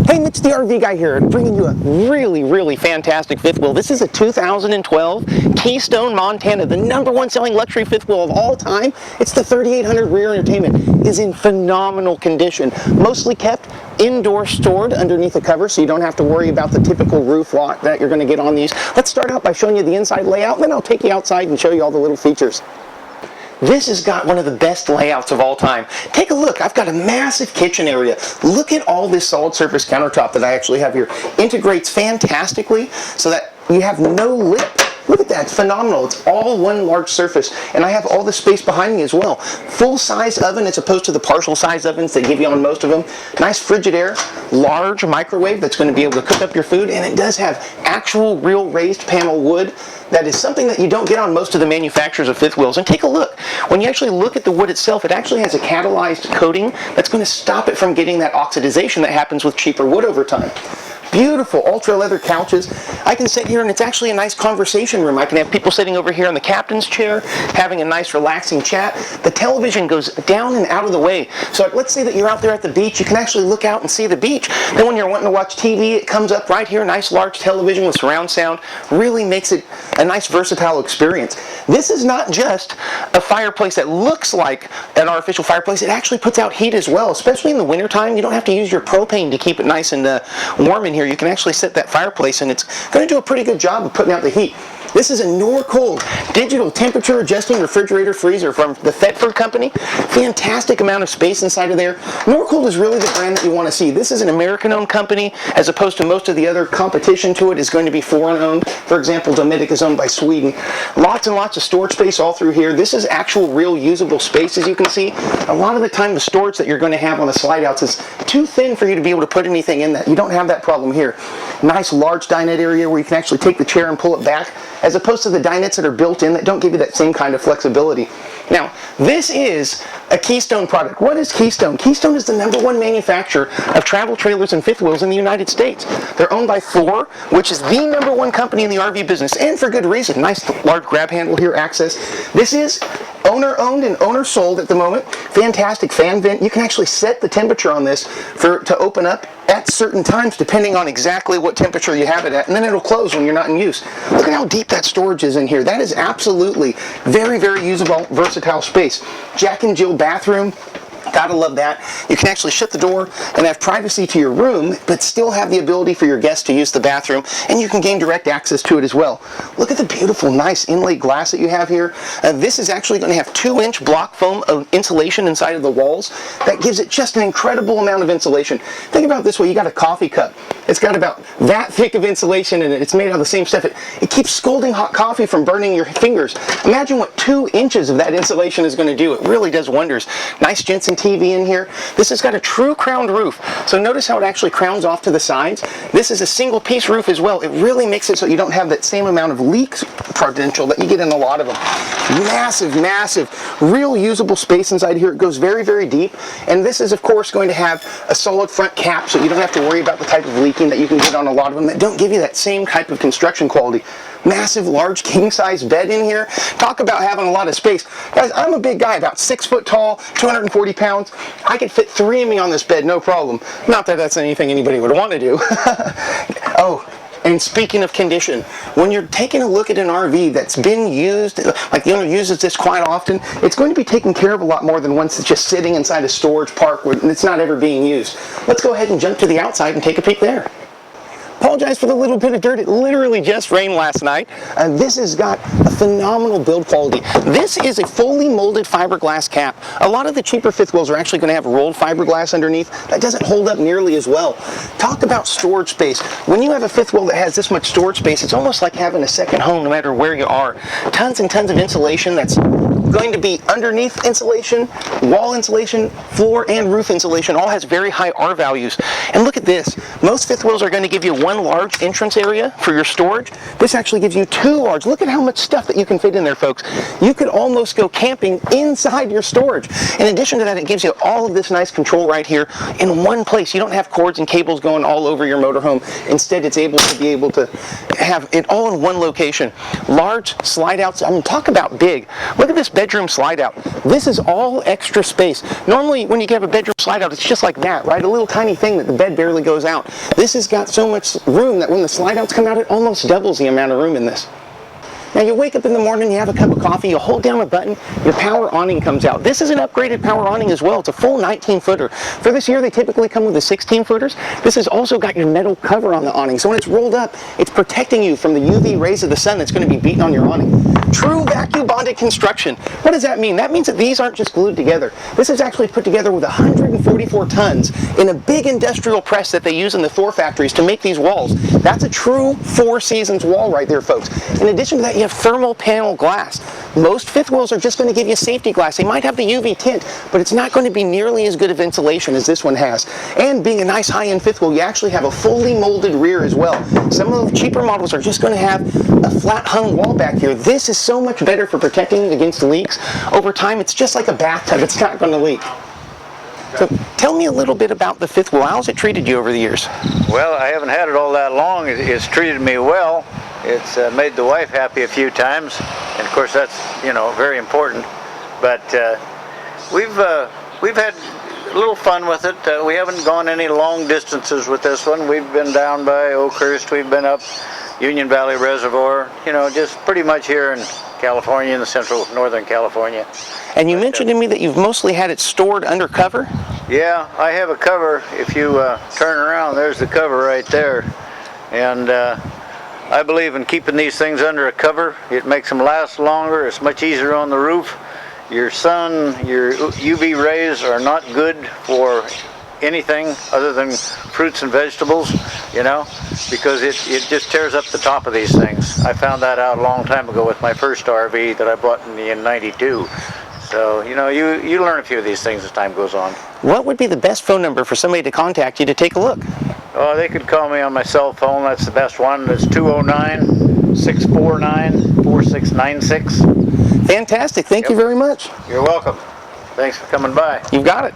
Hey, Mitch the RV guy here, bringing you a really fantastic fifth wheel. This is a 2012 Keystone Montana, the #1 selling luxury fifth wheel of all time. It's the 3800 rear entertainment. Is in phenomenal condition. Mostly kept indoor stored underneath the cover, so you don't have to worry about the typical roof lock that you're going to get on these. Let's start out by showing you the inside layout, and then I'll take you outside and show you all the little features. This has got one of the best layouts of all time. Take a look. I've got a massive kitchen area. Look at all this solid surface countertop that I actually have here. Integrates fantastically so that you have no lip. Look at that, it's phenomenal. It's all one large surface, and I have all the space behind me as well. Full-size oven as opposed to the partial-size ovens they give you on most of them. Nice Frigidaire, large microwave that's going to be able to cook up your food, and it does have actual real raised panel wood. That is something that you don't get on most of the manufacturers of fifth wheels. And take a look. When you actually look at the wood itself, it actually has a catalyzed coating that's going to stop it from getting that oxidization that happens with cheaper wood over time. Beautiful ultra leather couches. I can sit here and it's actually a nice conversation room. I can have people sitting over here in the captain's chair having a nice relaxing chat. The television goes down and out of the way. So let's say that you're out there at the beach, you can actually look out and see the beach. Then when you're wanting to watch TV, it comes up right here, nice large television with surround sound. Really makes it a nice versatile experience. This is not just a fireplace that looks like an artificial fireplace. It actually puts out heat as well, especially in the wintertime. You don't have to use your propane to keep it nice and warm in here. You can actually set that fireplace and it's going to do a pretty good job of putting out the heat. This is a Norcold digital temperature adjusting refrigerator freezer from the Thetford company. Fantastic amount of space inside of there. Norcold is really the brand that you want to see. This is an American owned company as opposed to most of the other competition to it is going to be foreign owned. For example, Dometic is owned by Sweden. Lots and lots of storage space all through here. This is actual real usable space, as you can see. A lot of the time the storage that you're going to have on the slide outs is too thin for you to be able to put anything in that. You don't have that problem here. Nice large dinette area where you can actually take the chair and pull it back, as opposed to the dinettes that are built in that don't give you that same kind of flexibility. Now, this is a Keystone product. What is Keystone? Keystone is the #1 manufacturer of travel trailers and fifth wheels in the United States. They're owned by For, which is the #1 company in the RV business, and for good reason. Nice large grab handle here, access. This is owner-owned and owner-sold at the moment. Fantastic fan vent. You can actually set the temperature on this to open up at certain times depending on exactly what temperature you have it at, and then it'll close when you're not in use. Look at how deep that storage is in here. That is absolutely very usable, versatile space. Jack and Jill bathroom. Gotta love that. You can actually shut the door and have privacy to your room, but still have the ability for your guests to use the bathroom, and you can gain direct access to it as well. Look at the beautiful, nice inlaid glass that you have here. This is actually going to have 2-inch block foam of insulation inside of the walls. That gives it just an incredible amount of insulation. Think about it this way. You got a coffee cup. It's got about that thick of insulation in it. It's made out of the same stuff. It keeps scalding hot coffee from burning your fingers. Imagine what 2 inches of that insulation is going to do. It really does wonders. Nice Jensen TV in here. This has got a true crowned roof. So notice how it actually crowns off to the sides. This is a single piece roof as well. It really makes it so you don't have that same amount of leak potential that you get in a lot of them. Massive, real usable space inside here. It goes very deep. And this is of course going to have a solid front cap so you don't have to worry about the type of leaking that you can get on a lot of them that don't give you that same type of construction quality. Massive, large, king-size bed in here. Talk about having a lot of space. Guys, I'm a big guy, about 6 foot tall, 240 pounds. I could fit 3 of me on this bed, no problem. Not that that's anything anybody would want to do. Oh, and speaking of condition, when you're taking a look at an RV that's been used, like the owner uses this quite often, it's going to be taken care of a lot more than once it's just sitting inside a storage park where it's not ever being used. Let's go ahead and jump to the outside and take a peek there. Apologize for the little bit of dirt. It literally just rained last night. This has got a phenomenal build quality. This is a fully molded fiberglass cap. A lot of the cheaper fifth wheels are actually going to have rolled fiberglass underneath. That doesn't hold up nearly as well. Talk about storage space. When you have a fifth wheel that has this much storage space, it's almost like having a second home no matter where you are. Tons and tons of insulation that's going to be underneath insulation, wall insulation, floor and roof insulation. All has very high R values. And look at this. Most fifth wheels are going to give you one large entrance area for your storage. This actually gives you two large. Look at how much stuff that you can fit in there, folks. You could almost go camping inside your storage. In addition to that, it gives you all of this nice control right here in one place. You don't have cords and cables going all over your motorhome. Instead, it's able to have it all in one location. Large slide outs. I mean, talk about big. Look at this bedroom slide out. This is all extra space. Normally, when you have a bedroom slide out, it's just like that, right? A little tiny thing that the bed barely goes out. This has got so much room that when the slide outs come out, it almost doubles the amount of room in this. Now you wake up in the morning, you have a cup of coffee, you hold down a button, your power awning comes out. This is an upgraded power awning as well. It's a full 19-footer. For this year, they typically come with the 16-footers. This has also got your metal cover on the awning. So when it's rolled up, it's protecting you from the UV rays of the sun that's going to be beating on your awning. True vacuum bonded construction. What does that mean? That means that these aren't just glued together. This is actually put together with 144 tons in a big industrial press that they use in the Thor factories to make these walls. That's a true Four Seasons wall right there, folks. In addition to that, you have thermal panel glass. Most fifth wheels are just going to give you safety glass. They might have the UV tint, but it's not going to be nearly as good of insulation as this one has. And being a nice high-end fifth wheel, you actually have a fully molded rear as well. Some of the cheaper models are just going to have a flat hung wall back here. This is so much better for protecting it against leaks. Over time, it's just like a bathtub. It's not going to leak. So tell me a little bit about the fifth wheel. How's it treated you over the years? Well, I haven't had it all that long. It's treated me well. It's made the wife happy a few times, and of course that's, you know, very important. But we've had a little fun with it. We haven't gone any long distances with this one. We've been down by Oakhurst. We've been up Union Valley Reservoir. You know, just pretty much here in California, in the central northern California. And you mentioned to me that you've mostly had it stored under cover? Yeah, I have a cover. If you turn around, there's the cover right there. And I believe in keeping these things under a cover. It makes them last longer. It's much easier on the roof. Your sun, your UV rays are not good for anything other than fruits and vegetables, you know, because it just tears up the top of these things. I found that out a long time ago with my first RV that I bought in '92. So, you know, you learn a few of these things as time goes on. What would be the best phone number for somebody to contact you to take a look? Oh, they could call me on my cell phone. That's the best one. It's 209-649-4696. Fantastic. Thank you very much. You're welcome. Thanks for coming by. You've got it.